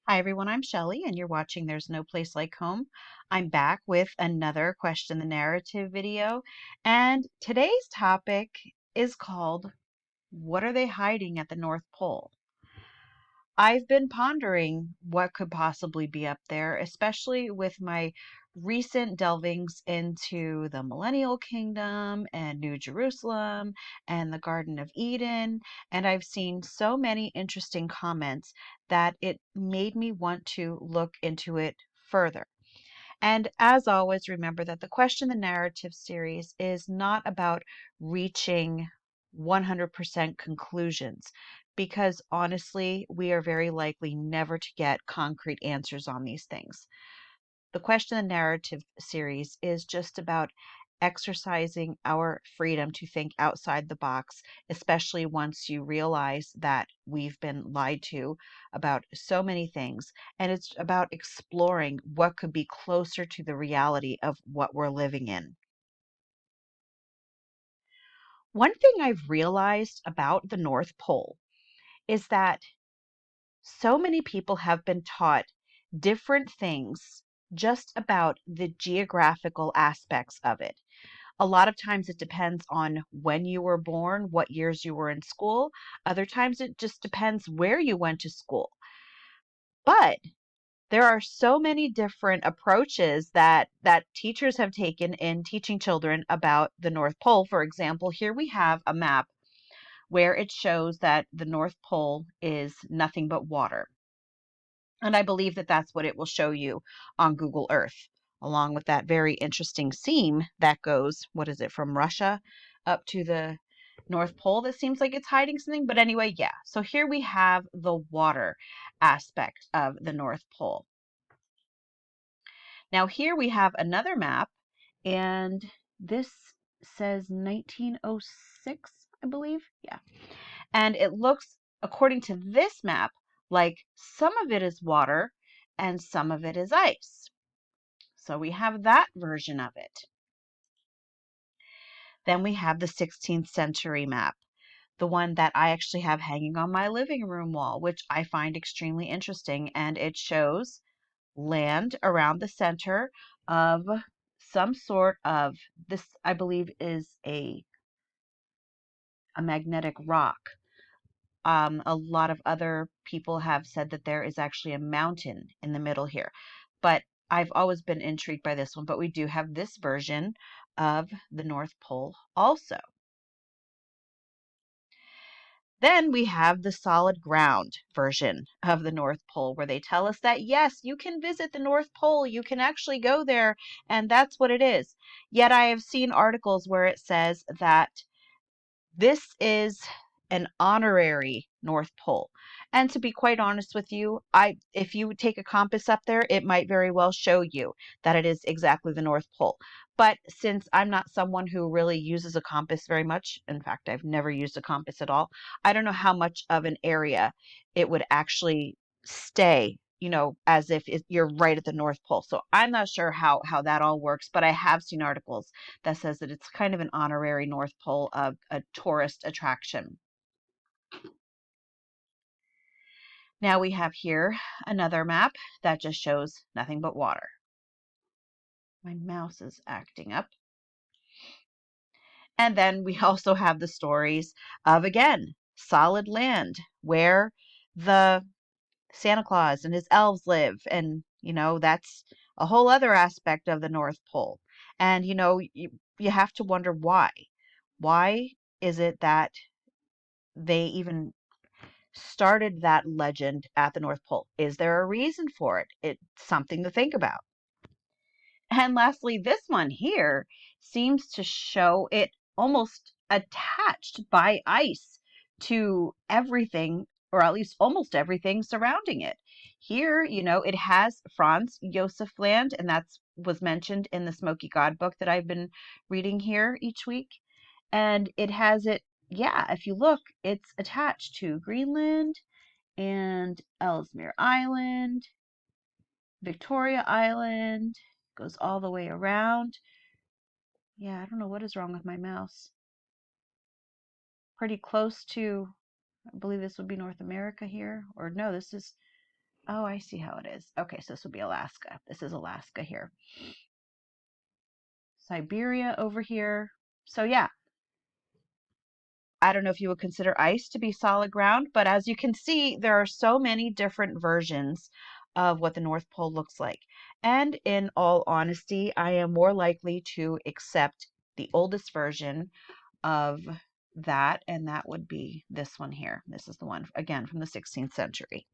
Hi everyone, I'm Shelley and you're watching There's No Place Like Home. I'm back with another Question the Narrative video, and today's topic is called What Are They Hiding at the North Pole? I've been pondering what could possibly be up there, especially with my recent delvings into the Millennial Kingdom and New Jerusalem and the Garden of Eden. And I've seen so many interesting comments that it made me want to look into it further. And as always, remember that the Question the Narrative series is not about reaching 100% conclusions, because honestly, we are very likely never to get concrete answers on these things. The Question the Narrative series is just about exercising our freedom to think outside the box, especially once you realize that we've been lied to about so many things. And it's about exploring what could be closer to the reality of what we're living in. One thing I've realized about the North Pole is that so many people have been taught different things just about the geographical aspects of it. A lot of times it depends on when you were born, what years you were in school. Other times it just depends where you went to school. But there are so many different approaches that teachers have taken in teaching children about the North Pole. For example, here we have a map where it shows that the North Pole is nothing but water. And I believe that that's what it will show you on Google Earth, along with that very interesting seam that goes, what is it, from Russia up to the North Pole that seems like it's hiding something. But anyway, yeah. So here we have the water aspect of the North Pole. Now here we have another map, and this says 1906, I believe. Yeah. And it looks, according to this map, like some of it is water and some of it is ice. So we have that version of it. Then we have the 16th century map, the one that I actually have hanging on my living room wall, which I find extremely interesting. And it shows land around the center of some sort of, this I believe is a magnetic rock. A lot of other people have said that there is actually a mountain in the middle here, but I've always been intrigued by this one. But we do have this version of the North Pole also. Then we have the solid ground version of the North Pole, where they tell us that yes, you can visit the North Pole, you can actually go there, and that's what it is. Yet I have seen articles where it says that this is an honorary North Pole. And to be quite honest with you, if you take a compass up there, it might very well show you that it is exactly the North Pole. But since I'm not someone who really uses a compass very much, in fact, I've never used a compass at all, I don't know how much of an area it would actually stay, as if you're right at the North Pole. So I'm not sure how that all works, but I have seen articles that says that it's kind of an honorary North Pole, a tourist attraction. Now we have here another map that just shows nothing but water. My mouse is acting up. And then we also have the stories of, again, solid land where the Santa Claus and his elves live. And, that's a whole other aspect of the North Pole. And, you have to wonder why. Why is it that they even started that legend at the North Pole? Is there a reason for it? It's something to think about. And lastly, this one here seems to show it almost attached by ice to everything, or at least almost everything surrounding it. Here, it has Franz Josef Land, and that's was mentioned in the Smoky God book that I've been reading here each week. And it has it, yeah, if you look, it's attached to Greenland and Ellesmere Island, Victoria Island, goes all the way around. Yeah, I don't know what is wrong with my mouse. Pretty close to, I believe this would be North America here. Or no, this is Oh, I see how it is. Okay, so this will be Alaska. This is Alaska here. Siberia over here. So yeah, I don't know if you would consider ice to be solid ground, but as you can see, there are so many different versions of what the North Pole looks like. And in all honesty, I am more likely to accept the oldest version of that, and that would be this one here. This is the one, again, from the 16th century.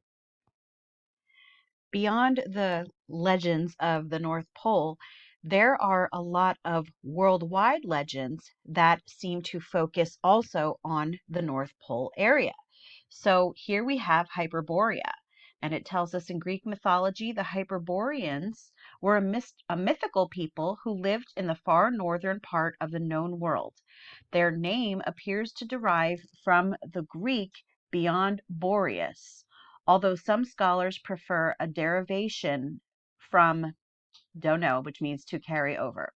Beyond the legends of the North Pole, there are a lot of worldwide legends that seem to focus also on the North Pole area. So here we have Hyperborea, and it tells us in Greek mythology the Hyperboreans were a mythical people who lived in the far northern part of the known world. Their name appears to derive from the Greek beyond Boreas, although some scholars prefer a derivation from dono, which means to carry over.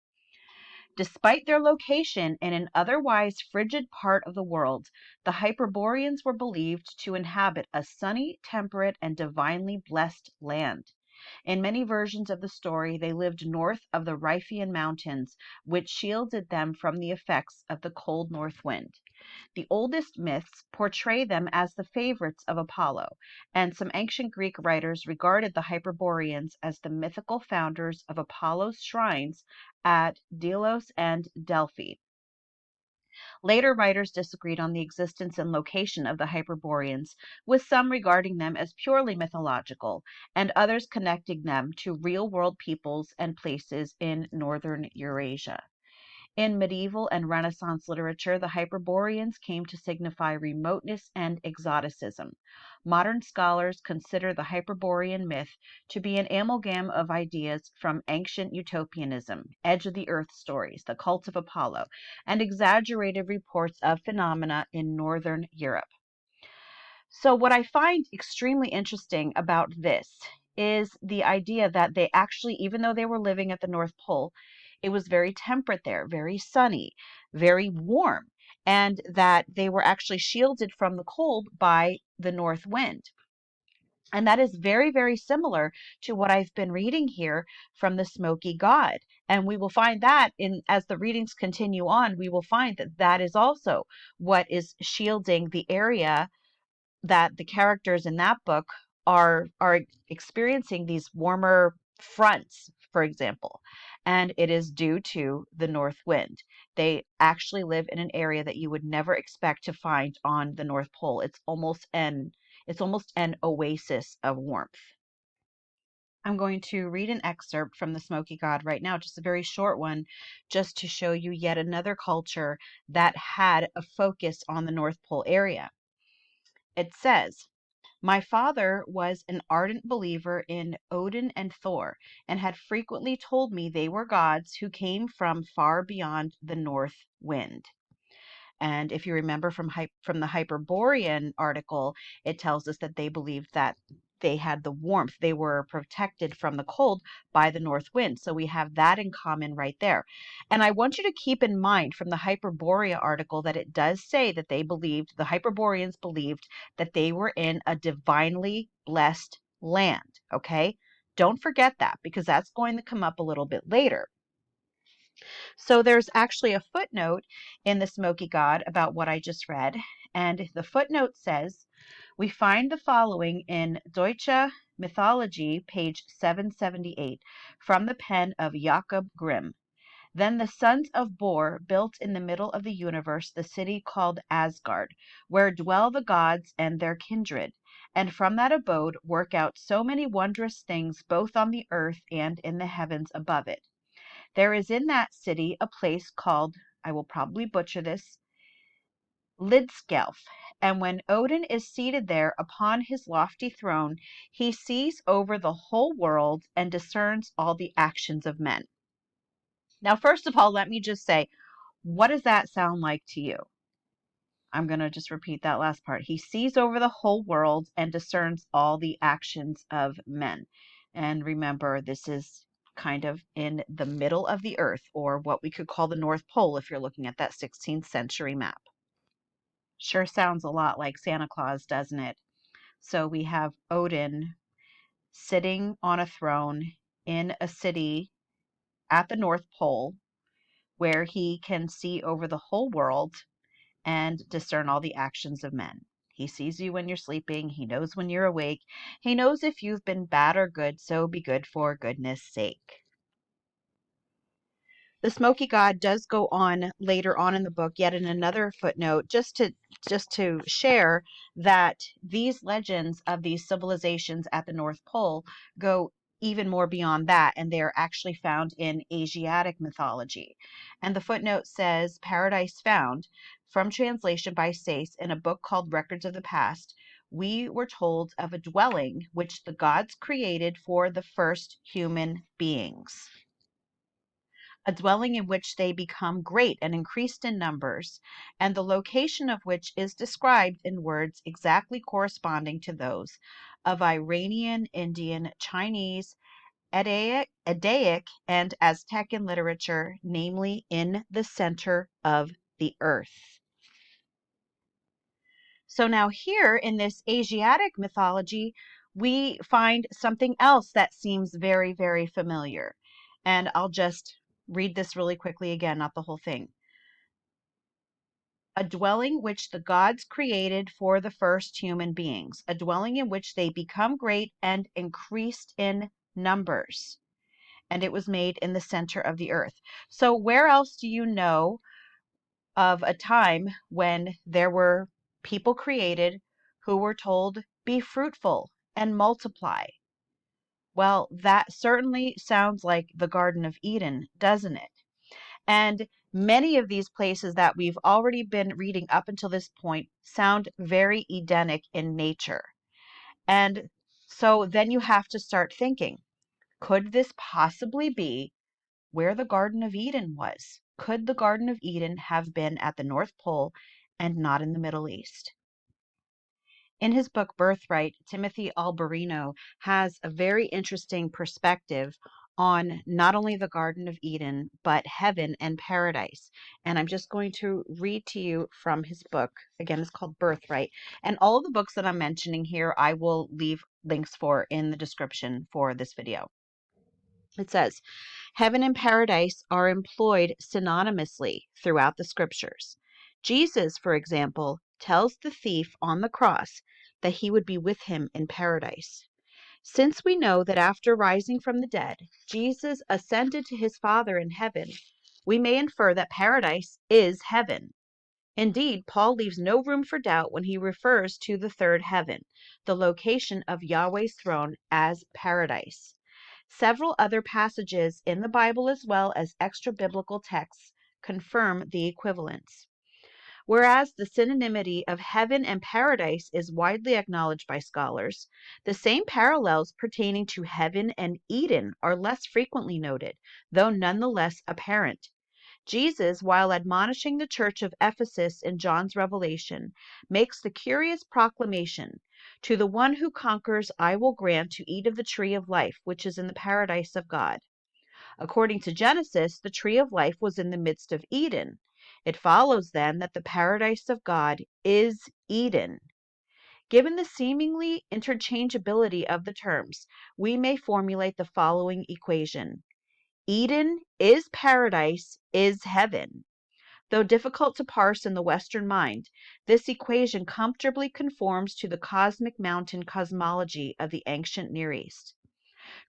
Despite their location in an otherwise frigid part of the world, the Hyperboreans were believed to inhabit a sunny, temperate, and divinely blessed land. In many versions of the story, they lived north of the Riphean Mountains, which shielded them from the effects of the cold north wind. The oldest myths portray them as the favorites of Apollo, and some ancient Greek writers regarded the Hyperboreans as the mythical founders of Apollo's shrines at Delos and Delphi. Later writers disagreed on the existence and location of the Hyperboreans, with some regarding them as purely mythological, and others connecting them to real world peoples and places in northern Eurasia. In medieval and Renaissance literature, the Hyperboreans came to signify remoteness and exoticism. Modern scholars consider the Hyperborean myth to be an amalgam of ideas from ancient utopianism, edge of the earth stories, the cult of Apollo, and exaggerated reports of phenomena in northern Europe. So, what I find extremely interesting about this is the idea that they actually, even though they were living at the North Pole, it was very temperate there, very sunny, very warm, and that they were actually shielded from the cold by the north wind. And that is very, very similar to what I've been reading here from the Smoky God. And we will find that in as the readings continue on, we will find that that is also what is shielding the area that the characters in that book are experiencing these warmer fronts, for example, and it is due to the north wind. They actually live in an area that you would never expect to find on the North Pole. It's almost an oasis of warmth. I'm going to read an excerpt from the Smoky God right now, just a very short one, just to show you yet another culture that had a focus on the North Pole area. It says, my father was an ardent believer in Odin and Thor, and had frequently told me they were gods who came from far beyond the north wind. And if you remember from the Hyperborean article, it tells us that they believed that they had the warmth. They were protected from the cold by the north wind. So we have that in common right there. And I want you to keep in mind from the Hyperborea article that it does say that the Hyperboreans believed that they were in a divinely blessed land. Okay. Don't forget that because that's going to come up a little bit later. So there's actually a footnote in the Smoky God about what I just read. And the footnote says, we find the following in Deutsche Mythology, page 778, from the pen of Jakob Grimm. Then the sons of Bor built in the middle of the universe the city called Asgard, where dwell the gods and their kindred, and from that abode work out so many wondrous things both on the earth and in the heavens above it. There is in that city a place called, I will probably butcher this, Lidskjalf, and when Odin is seated there upon his lofty throne, he sees over the whole world and discerns all the actions of men. Now, first of all, let me just say, what does that sound like to you? I'm going to just repeat that last part. He sees over the whole world and discerns all the actions of men. And remember, this is kind of in the middle of the earth, or what we could call the North Pole if you're looking at that 16th century map. Sure sounds a lot like Santa Claus, doesn't it? So we have Odin sitting on a throne in a city at the North Pole where he can see over the whole world and discern all the actions of men. He sees you when you're sleeping. He knows when you're awake. He knows if you've been bad or good, so be good for goodness sake. The smoky god does go on later on in the book, yet in another footnote, just to share that these legends of these civilizations at the North Pole go even more beyond that, and they are actually found in Asiatic mythology. And the footnote says, Paradise Found, from translation by Sayce in a book called Records of the Past, we were told of a dwelling which the gods created for the first human beings, a dwelling in which they become great and increased in numbers, and the location of which is described in words exactly corresponding to those of Iranian, Indian, Chinese, Eddaic, and Aztecan literature, namely in the center of the earth. So now here in this Asiatic mythology, we find something else that seems very, very familiar. And I'll just read this really quickly again, not the whole thing. A dwelling which the gods created for the first human beings, a dwelling in which they become great and increased in numbers. And it was made in the center of the earth. So where else do you know of a time when there were people created who were told, be fruitful and multiply? Well, that certainly sounds like the Garden of Eden, doesn't it? And many of these places that we've already been reading up until this point sound very Edenic in nature. And so then you have to start thinking, could this possibly be where the Garden of Eden was? Could the Garden of Eden have been at the North Pole and not in the Middle East? In his book Birthright, Timothy Alberino has a very interesting perspective on not only the Garden of Eden, but heaven and paradise. And I'm just going to read to you from his book. Again, it's called Birthright. And all of the books that I'm mentioning here, I will leave links for in the description for this video. It says, heaven and paradise are employed synonymously throughout the scriptures. Jesus, for example, tells the thief on the cross that he would be with him in paradise. Since we know that after rising from the dead, Jesus ascended to his Father in heaven, we may infer that paradise is heaven. Indeed, Paul leaves no room for doubt when he refers to the third heaven, the location of Yahweh's throne, as paradise. Several other passages in the Bible, as well as extra biblical texts, confirm the equivalence. Whereas the synonymity of heaven and paradise is widely acknowledged by scholars, the same parallels pertaining to heaven and Eden are less frequently noted, though nonetheless apparent. Jesus, while admonishing the church of Ephesus in John's Revelation, makes the curious proclamation, to the one who conquers, I will grant to eat of the tree of life, which is in the paradise of God. According to Genesis, the tree of life was in the midst of Eden. It follows then that the paradise of God is Eden. Given the seemingly interchangeability of the terms, we may formulate the following equation. Eden is paradise is heaven. Though difficult to parse in the Western mind, this equation comfortably conforms to the cosmic mountain cosmology of the ancient Near East.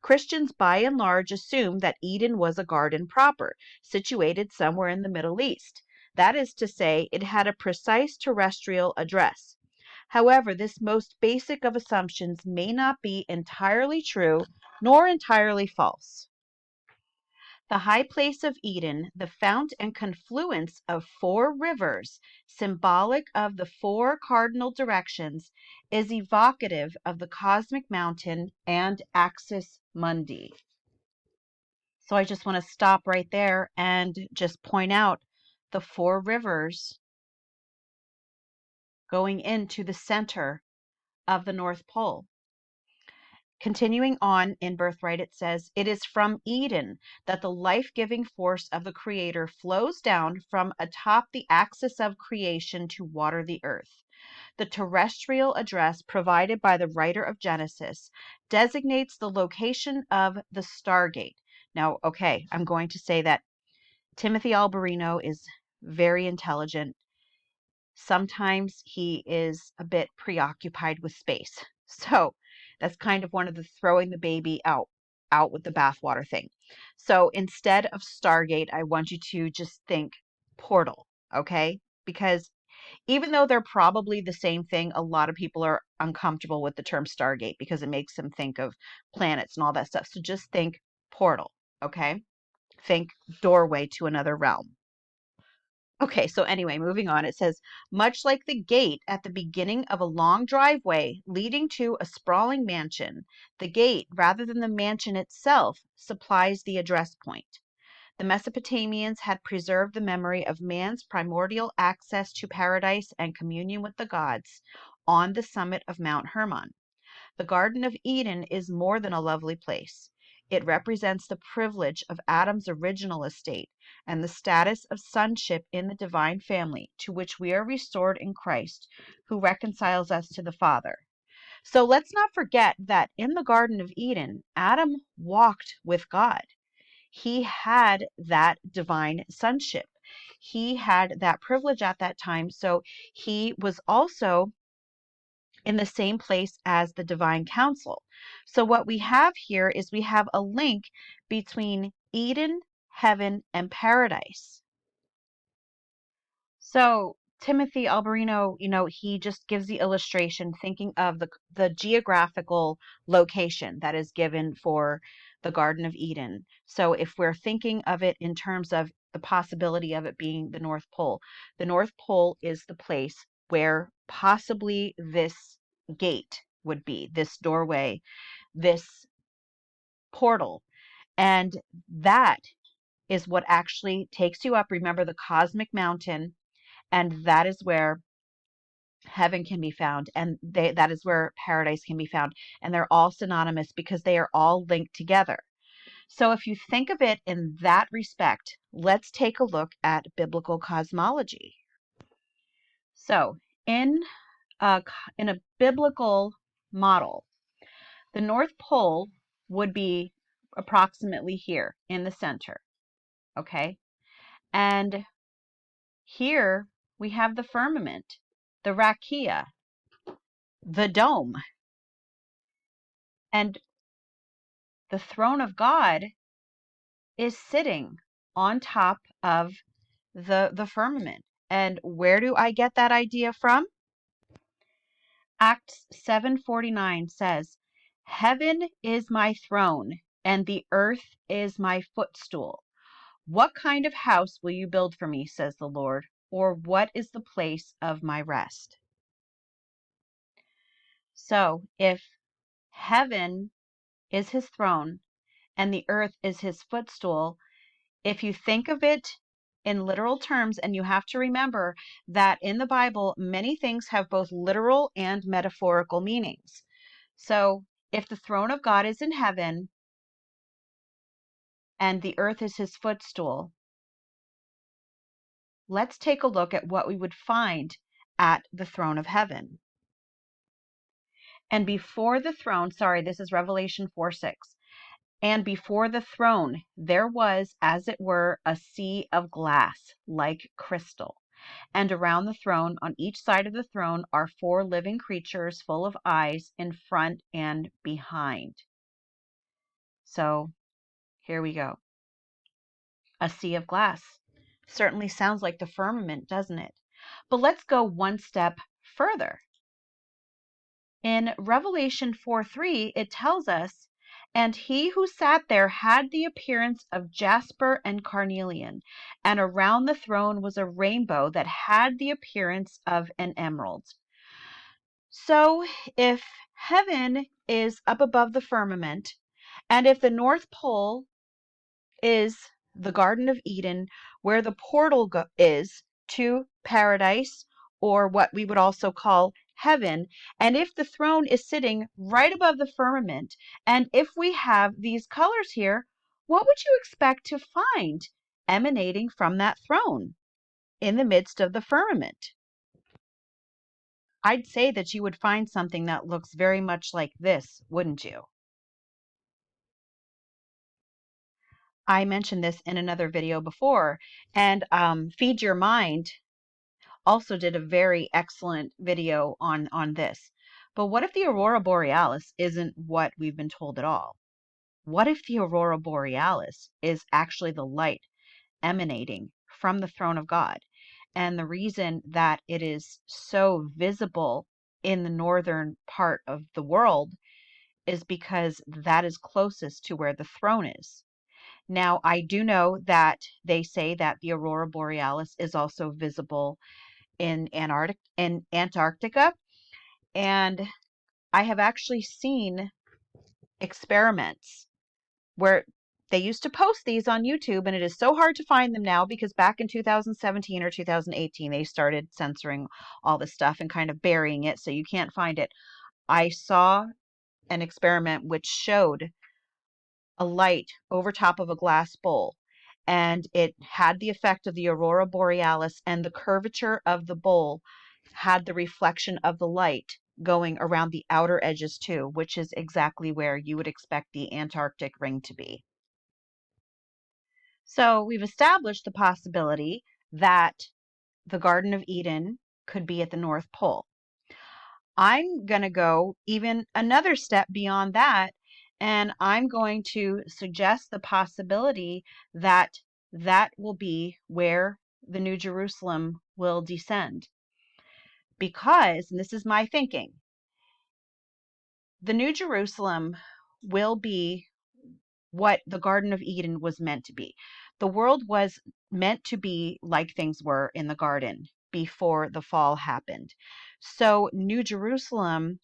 Christians by and large assume that Eden was a garden proper, situated somewhere in the Middle East. That is to say, it had a precise terrestrial address. However, this most basic of assumptions may not be entirely true nor entirely false. The high place of Eden, the fount and confluence of 4 rivers, symbolic of the 4 cardinal directions, is evocative of the cosmic mountain and axis mundi. So I just want to stop right there and just point out the 4 rivers going into the center of the North Pole. Continuing on in Birthright, it says, it is from Eden that the life-giving force of the Creator flows down from atop the axis of creation to water the earth. The terrestrial address provided by the writer of Genesis designates the location of the Stargate. Now, okay, I'm going to say that Timothy Alberino is very intelligent. Sometimes he is a bit preoccupied with space. So that's kind of one of the throwing the baby out with the bathwater thing. So instead of Stargate, I want you to just think portal, okay? Because even though they're probably the same thing, a lot of people are uncomfortable with the term Stargate because it makes them think of planets and all that stuff. So just think portal, okay? Think doorway to another realm. Okay, so anyway, moving on. It says, much like the gate at the beginning of a long driveway leading to a sprawling mansion, the gate, rather than the mansion itself, supplies the address point. The Mesopotamians had preserved the memory of man's primordial access to paradise and communion with the gods on the summit of Mount Hermon. The Garden of Eden is more than a lovely place. It represents the privilege of Adam's original estate and the status of sonship in the divine family to which we are restored in Christ, who reconciles us to the Father. So let's not forget that in the Garden of Eden, Adam walked with God. He had that divine sonship. He had that privilege at that time. So he was also in the same place as the divine council. So what we have here is we have a link between Eden, heaven, and paradise. So Timothy Alberino, he just gives the illustration thinking of the geographical location that is given for the Garden of Eden. So if we're thinking of it in terms of the possibility of it being the North Pole is the place where possibly this gate would be, this doorway, this portal. And that is what actually takes you up. Remember the cosmic mountain, and that is where heaven can be found, and that is where paradise can be found, and they're all synonymous because they are all linked together. So if you think of it in that respect, let's take a look at biblical cosmology. So in a biblical model, the North Pole would be approximately here in the center, okay? And here we have the firmament, the rakia, the dome, and the throne of God is sitting on top of the firmament. And where do I get that idea from? Acts 7:49 says, "Heaven is my throne, and the earth is my footstool. What kind of house will you build for me, says the Lord, or what is the place of my rest?" So if heaven is his throne and the earth is his footstool, if you think of it in literal terms, and you have to remember that in the Bible, many things have both literal and metaphorical meanings. So if the throne of God is in heaven and the earth is his footstool, let's take a look at what we would find at the throne of heaven. And before the throne, sorry, this is Revelation 4:6. And before the throne there was, as it were, a sea of glass, like crystal. And around the throne, on each side of the throne, are four living creatures full of eyes in front and behind. So here we go. A sea of glass. Certainly sounds like the firmament, doesn't it? But let's go one step further. In Revelation 4:3, it tells us, "And he who sat there had the appearance of jasper and carnelian, and around the throne was a rainbow that had the appearance of an emerald." So if heaven is up above the firmament, and if the North Pole is the Garden of Eden, where the portal is to paradise, or what we would also call heaven, and if the throne is sitting right above the firmament, and if we have these colors here, what would you expect to find emanating from that throne in the midst of the firmament? I'd say that you would find something that looks very much like this, wouldn't you? I mentioned this in another video before, and Feed Your Mind also did a very excellent video on this. But what if the aurora borealis isn't what we've been told at all? What if the aurora borealis is actually the light emanating from the throne of God? And the reason that it is so visible in the northern part of the world is because that is closest to where the throne is. Now, I do know that they say that the aurora borealis is also visible in Antarctica, and I have actually seen experiments where they used to post these on YouTube, and it is so hard to find them now because back in 2017 or 2018 they started censoring all this stuff and kind of burying it so you can't find it. I saw an experiment which showed a light over top of a glass bowl, and it had the effect of the aurora borealis, and the curvature of the bowl had the reflection of the light going around the outer edges too, which is exactly where you would expect the Antarctic ring to be. So we've established the possibility that the Garden of Eden could be at the North Pole. I'm going to go even another step beyond that, and I'm going to suggest the possibility that that will be where the New Jerusalem will descend. Because, and this is my thinking, the New Jerusalem will be what the Garden of Eden was meant to be. The world was meant to be like things were in the garden before the fall happened. So New Jerusalem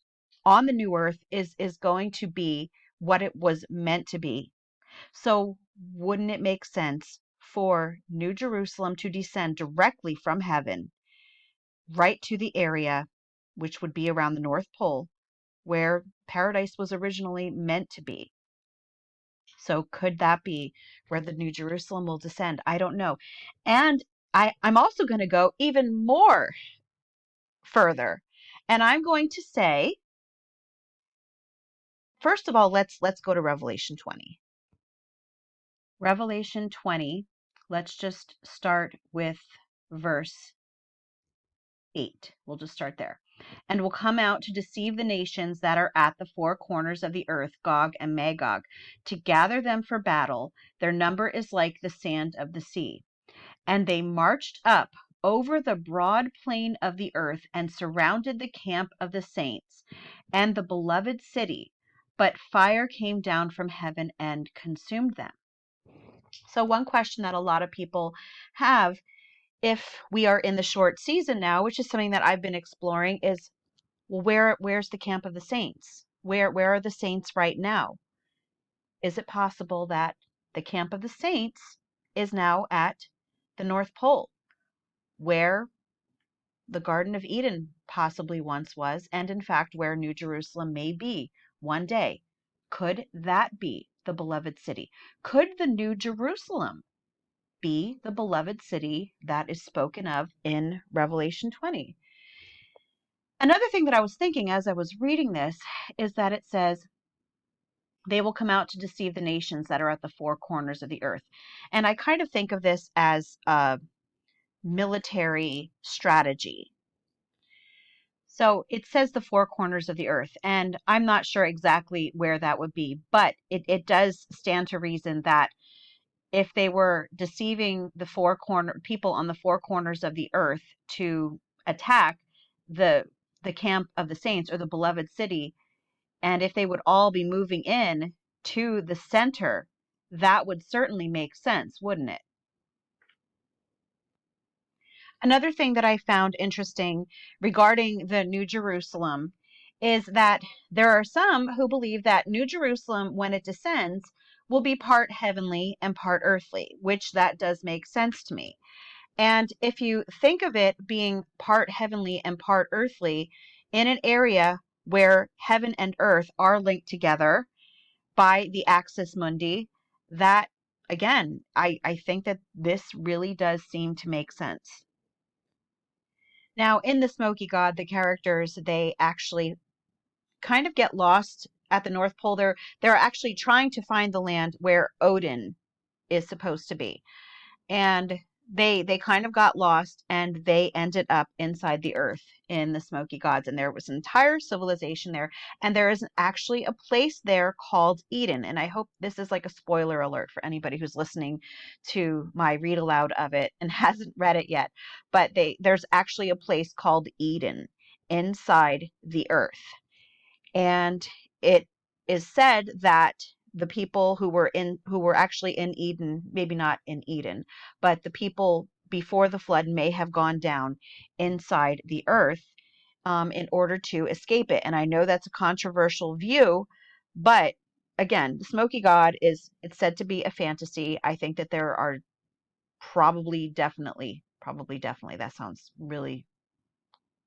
on the new earth is going to be what it was meant to be. So wouldn't it make sense for New Jerusalem to descend directly from heaven right to the area, which would be around the North Pole, where paradise was originally meant to be? So could that be where the New Jerusalem will descend? I don't know. And I'm also going to go even more further. And I'm going to say, first of all, let's go to Revelation 20. Revelation 20, let's just start with verse 8. We'll just start there. And will come out to deceive the nations that are at the four corners of the earth, Gog and Magog, to gather them for battle. Their number is like the sand of the sea. And they marched up over the broad plain of the earth and surrounded the camp of the saints and the beloved city. But fire came down from heaven and consumed them. So one question that a lot of people have, if we are in the short season now, which is something that I've been exploring, is, well, where's the camp of the saints? Where are the saints right now? Is it possible that the camp of the saints is now at the North Pole, where the Garden of Eden possibly once was, and in fact where New Jerusalem may be one day? Could that be the beloved city? Could the New Jerusalem be the beloved city that is spoken of in Revelation 20? Another thing that I was thinking as I was reading this is that it says, they will come out to deceive the nations that are at the four corners of the earth. And I kind of think of this as a military strategy. So it says the four corners of the earth, and I'm not sure exactly where that would be, but it does stand to reason that if they were deceiving the people on the four corners of the earth to attack the the camp of the saints or the beloved city, and if they would all be moving in to the center, that would certainly make sense, wouldn't it? Another thing that I found interesting regarding the New Jerusalem is that there are some who believe that New Jerusalem, when it descends, will be part heavenly and part earthly, which that does make sense to me. And if you think of it being part heavenly and part earthly in an area where heaven and earth are linked together by the axis mundi, that again, I think that this really does seem to make sense. Now, in the Smoky God, the characters, they actually kind of get lost at the North Pole. They're actually trying to find the land where Odin is supposed to be. And they kind of got lost, and they ended up inside the earth in the Smoky Gods, and there was an entire civilization there, and there is actually a place there called Eden. And I hope this is like a spoiler alert for anybody who's listening to my read aloud of it and hasn't read it yet, but there's actually a place called Eden inside the earth. And it is said that the people who were actually in Eden, maybe not in Eden, but the people before the flood may have gone down inside the earth in order to escape it. And I know that's a controversial view, but again, the Smoky God it's said to be a fantasy. I think that there are probably definitely, that sounds really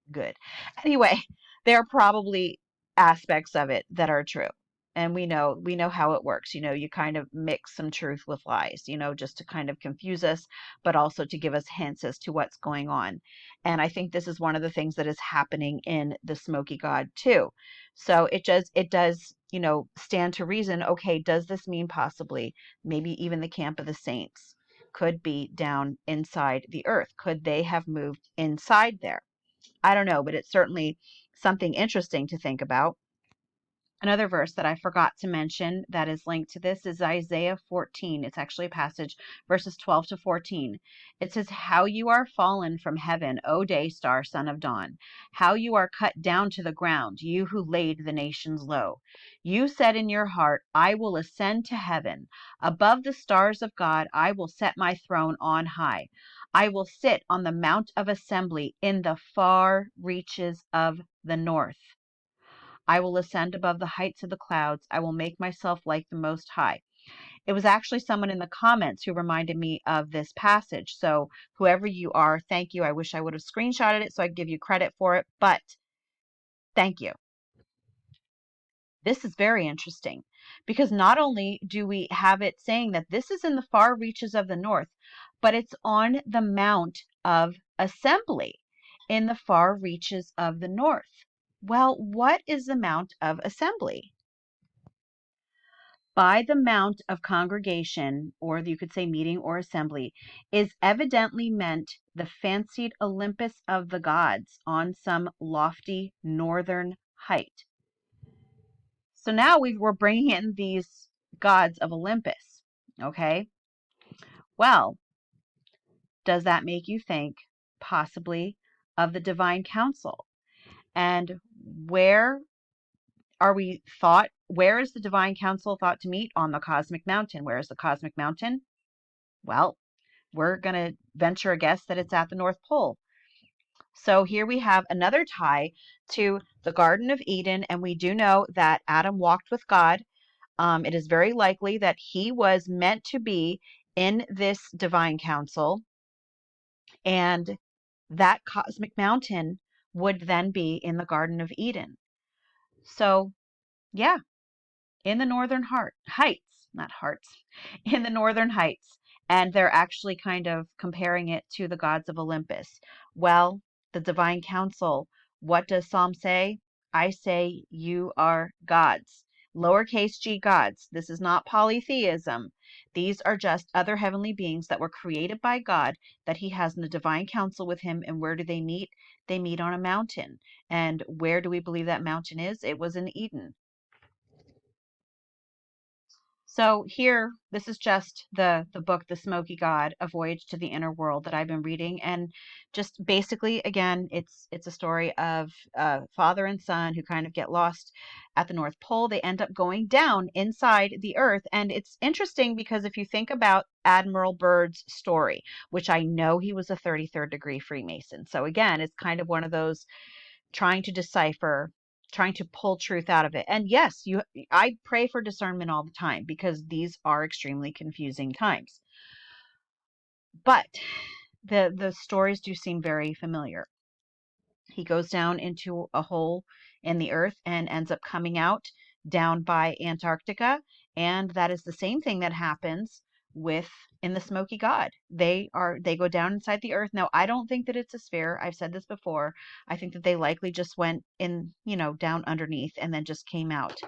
good. Anyway, there are probably aspects of it that are true. And we know how it works. You kind of mix some truth with lies, just to kind of confuse us, but also to give us hints as to what's going on. And I think this is one of the things that is happening in the Smoky God too. So it does, stand to reason, okay, does this mean possibly maybe even the camp of the saints could be down inside the earth? Could they have moved inside there? I don't know, but it's certainly something interesting to think about. Another verse that I forgot to mention that is linked to this is Isaiah 14. It's actually a passage, verses 12 to 14. It says, "How you are fallen from heaven, O day star, son of dawn. How you are cut down to the ground, you who laid the nations low. You said in your heart, I will ascend to heaven. Above the stars of God, I will set my throne on high. I will sit on the mount of assembly in the far reaches of the north. I will ascend above the heights of the clouds. I will make myself like the Most High." It was actually someone in the comments who reminded me of this passage. So, whoever you are, thank you. I wish I would have screenshotted it so I could give you credit for it, but thank you. This is very interesting because not only do we have it saying that this is in the far reaches of the north, but it's on the Mount of Assembly in the far reaches of the north. Well, what is the Mount of Assembly? By the Mount of Congregation, or you could say meeting or assembly, is evidently meant the fancied Olympus of the gods on some lofty northern height. So now we're bringing in these gods of Olympus. Okay. Well, does that make you think possibly of the divine council? And where where is the divine council thought to meet? On the cosmic mountain. Where is the cosmic mountain? Well, we're going to venture a guess that it's at the North Pole. So here we have another tie to the Garden of Eden, and we do know that Adam walked with God. It is very likely that he was meant to be in this divine council, and that cosmic mountain would then be in the Garden of Eden. So, yeah, in the northern heights, not hearts, in the northern heights. And they're actually kind of comparing it to the gods of Olympus. Well, the divine council, what does Psalm say? I say you are gods. Lowercase g gods. This is not polytheism. These are just other heavenly beings that were created by God, that he has in the divine council with him. And where do they meet? They meet on a mountain. And where do we believe that mountain is? It was in Eden. So here, this is just the book, The Smoky God, A Voyage to the Inner World, that I've been reading. And just basically, again, it's a story of father and son who kind of get lost at the North Pole. They end up going down inside the earth. And it's interesting because if you think about Admiral Byrd's story, which I know he was a 33rd degree Freemason. So again, it's kind of one of those trying to decipher, trying to pull truth out of it. And yes, I pray for discernment all the time because these are extremely confusing times. But the stories do seem very familiar. He goes down into a hole in the earth and ends up coming out down by Antarctica, and that is the same thing that happens in the smoky god. They go down inside the earth. Now, I don't think that it's a sphere. I've said this before. I think that they likely just went in, down underneath and then just came out.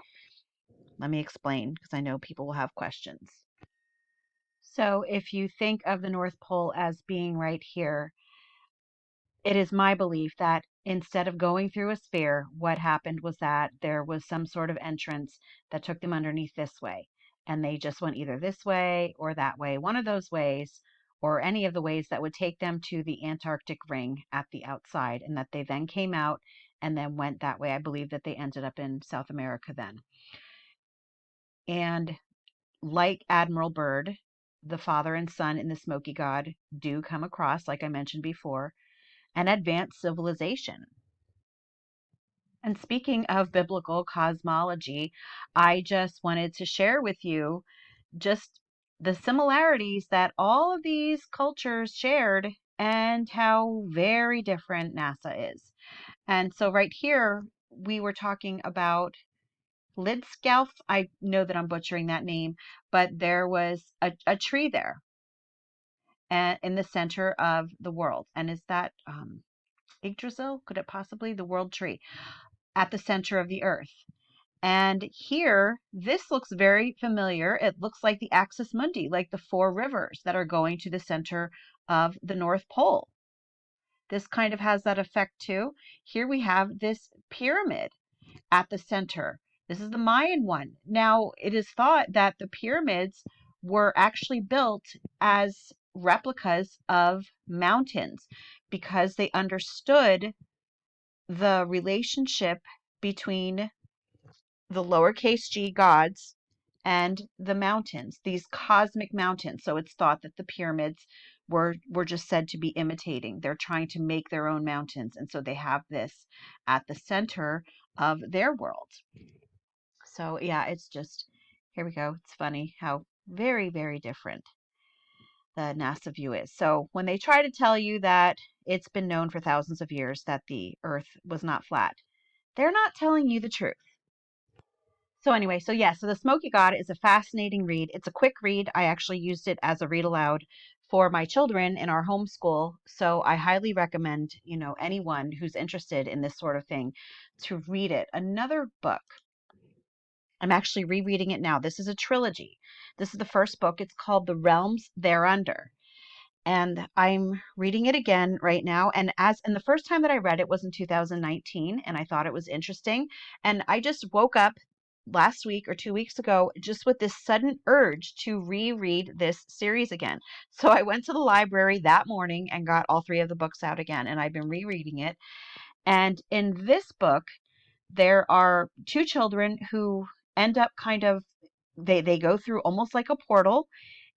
Let me explain, because I know people will have questions. So if you think of the North Pole as being right here, it is my belief that instead of going through a sphere, what happened was that there was some sort of entrance that took them underneath this way. And they just went either this way or that way, one of those ways, or any of the ways that would take them to the Antarctic ring at the outside, and that they then came out and then went that way. I believe that they ended up in South America then. And like Admiral Byrd, the father and son in the Smoky God do come across, like I mentioned before, an advanced civilization. And speaking of biblical cosmology, I just wanted to share with you just the similarities that all of these cultures shared and how very different NASA is. And so right here, we were talking about Lidskjalf. I know that I'm butchering that name, but there was a tree there and in the center of the world. And is that Yggdrasil? Could it possibly the world tree at the center of the earth? And here, this looks very familiar. It looks like the Axis Mundi, like the four rivers that are going to the center of the North Pole. This kind of has that effect too. Here we have this pyramid at the center. This is the Mayan one. Now, it is thought that the pyramids were actually built as replicas of mountains because they understood the relationship between the lowercase g gods and the mountains, these cosmic mountains. So it's thought that the pyramids were just said to be imitating. They're trying to make their own mountains. And so they have this at the center of their world. So yeah, it's just, here we go. It's funny how very, very different the NASA view is. So when they try to tell you that it's been known for thousands of years that the Earth was not flat, they're not telling you the truth. So anyway, so the Smoky God is a fascinating read. It's a quick read. I actually used it as a read aloud for my children in our homeschool. So I highly recommend, anyone who's interested in this sort of thing to read it. Another book, I'm actually rereading it now. This is a trilogy. This is the first book. It's called The Realms Thereunder. And I'm reading it again right now. And the first time that I read it was in 2019, and I thought it was interesting. And I just woke up last week or 2 weeks ago just with this sudden urge to reread this series again. So I went to the library that morning and got all three of the books out again, and I've been rereading it. And in this book, there are two children who end up they go through almost like a portal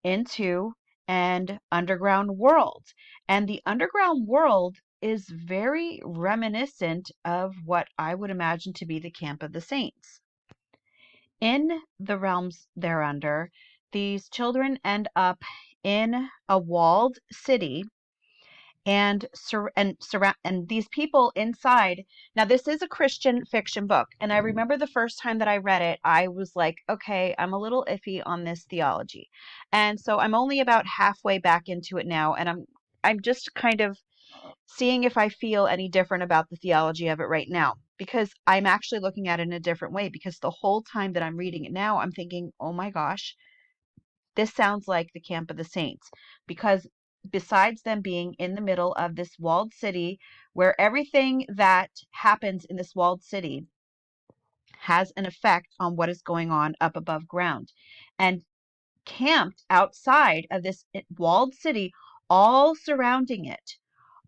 into an underground world. And the underground world is very reminiscent of what I would imagine to be the Camp of the Saints. In the realms thereunder, these children end up in a walled city and these people inside. Now, this is a Christian fiction book, and I remember the first time that I read it, I was like, okay, I'm a little iffy on this theology. And so I'm only about halfway back into it now, and I'm just kind of seeing if I feel any different about the theology of it right now, because I'm actually looking at it in a different way, because the whole time that I'm reading it now, I'm thinking, oh my gosh, this sounds like the Camp of the Saints, because besides them being in the middle of this walled city where everything that happens in this walled city has an effect on what is going on up above ground, and camped outside of this walled city, all surrounding it,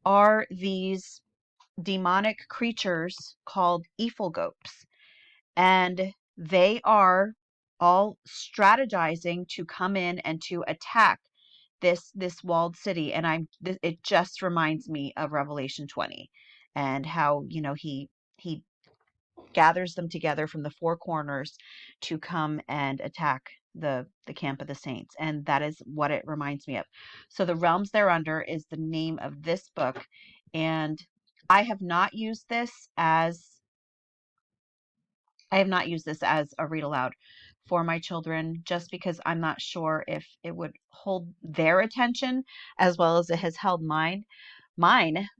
are these demonic creatures called Ephilgopes. And they are all strategizing to come in and to attack this walled city. And it just reminds me of Revelation 20 and how, he gathers them together from the four corners to come and attack the Camp of the Saints. And that is what it reminds me of. So The Realms Thereunder is the name of this book. And I have not used this as a read aloud for my children just because I'm not sure if it would hold their attention as well as it has held mine.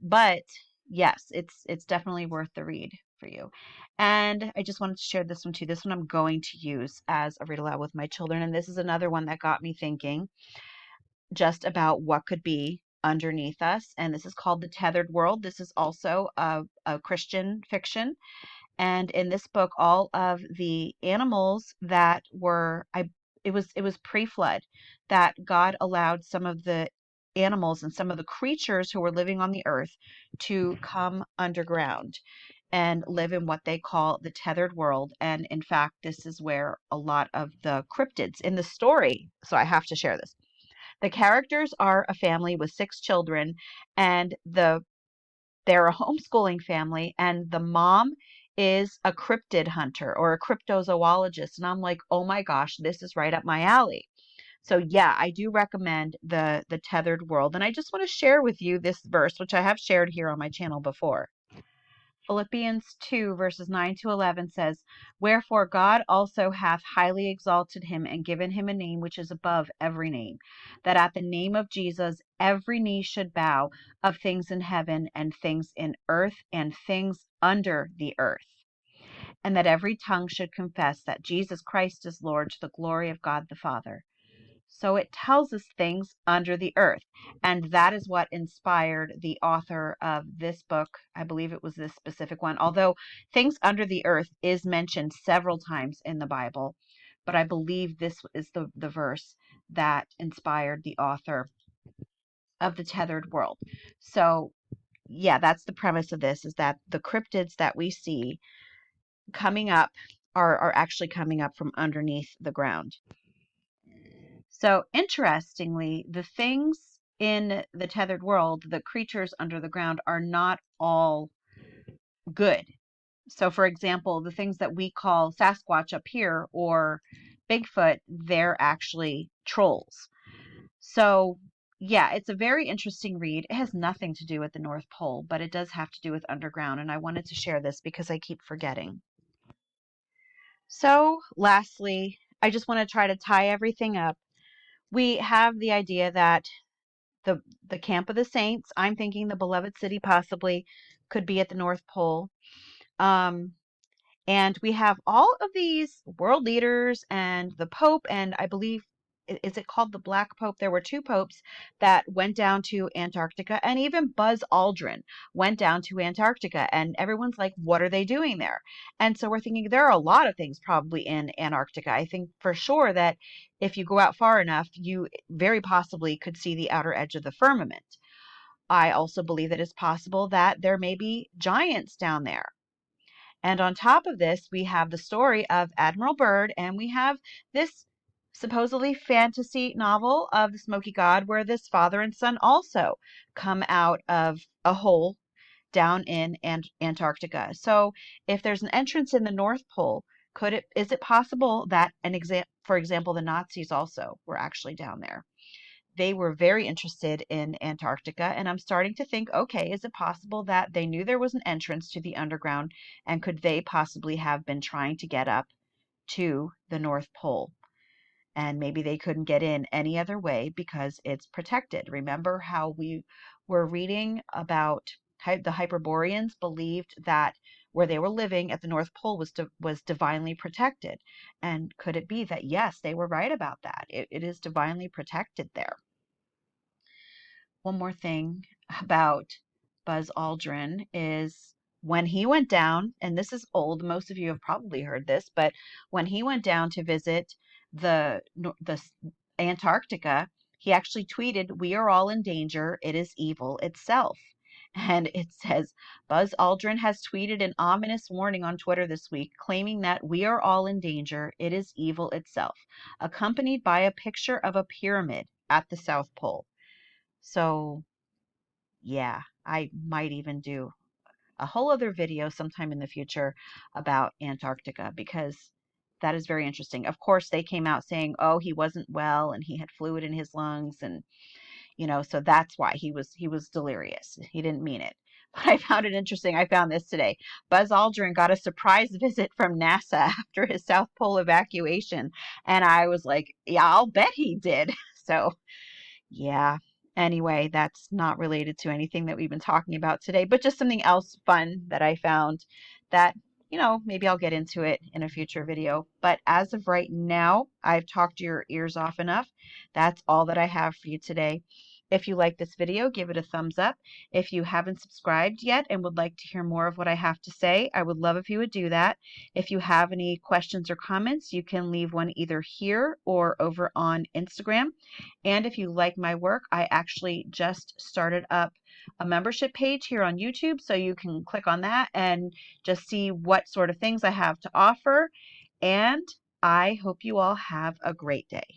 But yes, it's definitely worth the read for you. And I just wanted to share this one too. This one I'm going to use as a read aloud with my children. And this is another one that got me thinking just about what could be underneath us. And this is called The Tethered World. This is also a Christian fiction. And in this book, all of the animals that were, it was pre-flood that God allowed some of the animals and some of the creatures who were living on the earth to come underground and live in what they call the tethered world. And in fact, this is where a lot of the cryptids in the story, so I have to share this. The characters are a family with 6 children, and they're a homeschooling family, and the mom is a cryptid hunter or a cryptozoologist. And I'm like, oh my gosh, this is right up my alley. So yeah, I do recommend the Tethered World. And I just want to share with you this verse, which I have shared here on my channel before. Philippians 2 verses 9 to 11 says, "Wherefore God also hath highly exalted him and given him a name which is above every name, that at the name of Jesus every knee should bow, of things in heaven and things in earth and things under the earth, and that every tongue should confess that Jesus Christ is Lord, to the glory of God the Father." So it tells us things under the earth. And that is what inspired the author of this book. I believe it was this specific one, although things under the earth is mentioned several times in the Bible. But I believe this is the verse that inspired the author of The Tethered World. So yeah, that's the premise of this, is that the cryptids that we see coming up are actually coming up from underneath the ground. So interestingly, the things in the tethered world, the creatures under the ground, are not all good. So for example, the things that we call Sasquatch up here or Bigfoot, they're actually trolls. So yeah, it's a very interesting read. It has nothing to do with the North Pole, but it does have to do with underground. And I wanted to share this because I keep forgetting. So lastly, I just want to try to tie everything up. We have the idea that the camp of the saints, I'm thinking the beloved city possibly could be at the North Pole. Um, and we have all of these world leaders and the Pope, and I believe, is it called the Black Pope? There were 2 popes that went down to Antarctica, and even Buzz Aldrin went down to Antarctica, and everyone's like, what are they doing there? And so we're thinking there are a lot of things probably in Antarctica. I think for sure that if you go out far enough, you very possibly could see the outer edge of the firmament. I also believe that it's possible that there may be giants down there. And on top of this, we have the story of Admiral Byrd, and we have this supposedly fantasy novel of the Smoky God, where this father and son also come out of a hole down in Antarctica. So if there's an entrance in the North Pole, is it possible that for example, the Nazis also were actually down there? They were very interested in Antarctica, and I'm starting to think, okay, is it possible that they knew there was an entrance to the underground, and could they possibly have been trying to get up to the North Pole? And maybe they couldn't get in any other way because it's protected. Remember how we were reading about the Hyperboreans believed that where they were living at the North Pole was divinely protected. And could it be that, yes, they were right about that? It is divinely protected there. One more thing about Buzz Aldrin is when he went down, and this is old, most of you have probably heard this, but when he went down to visit the Antarctica, he actually tweeted, "We are all in danger. It is evil itself." And it says, Buzz Aldrin has tweeted an ominous warning on Twitter this week, claiming that we are all in danger. It is evil itself, accompanied by a picture of a pyramid at the South Pole. So yeah, I might even do a whole other video sometime in the future about Antarctica, because that is very interesting. Of course, they came out saying, oh, he wasn't well and he had fluid in his lungs, and so that's why he was delirious. He didn't mean it. But I found it interesting. I found this today. Buzz Aldrin got a surprise visit from NASA after his South Pole evacuation. And I was like, yeah, I'll bet he did. So, yeah. Anyway, that's not related to anything that we've been talking about today, but just something else fun that I found that, maybe I'll get into it in a future video. But as of right now, I've talked your ears off enough. That's all that I have for you today. If you like this video, give it a thumbs up. If you haven't subscribed yet and would like to hear more of what I have to say, I would love if you would do that. If you have any questions or comments, you can leave one either here or over on Instagram. And if you like my work, I actually just started up a membership page here on YouTube, so you can click on that and just see what sort of things I have to offer. And I hope you all have a great day.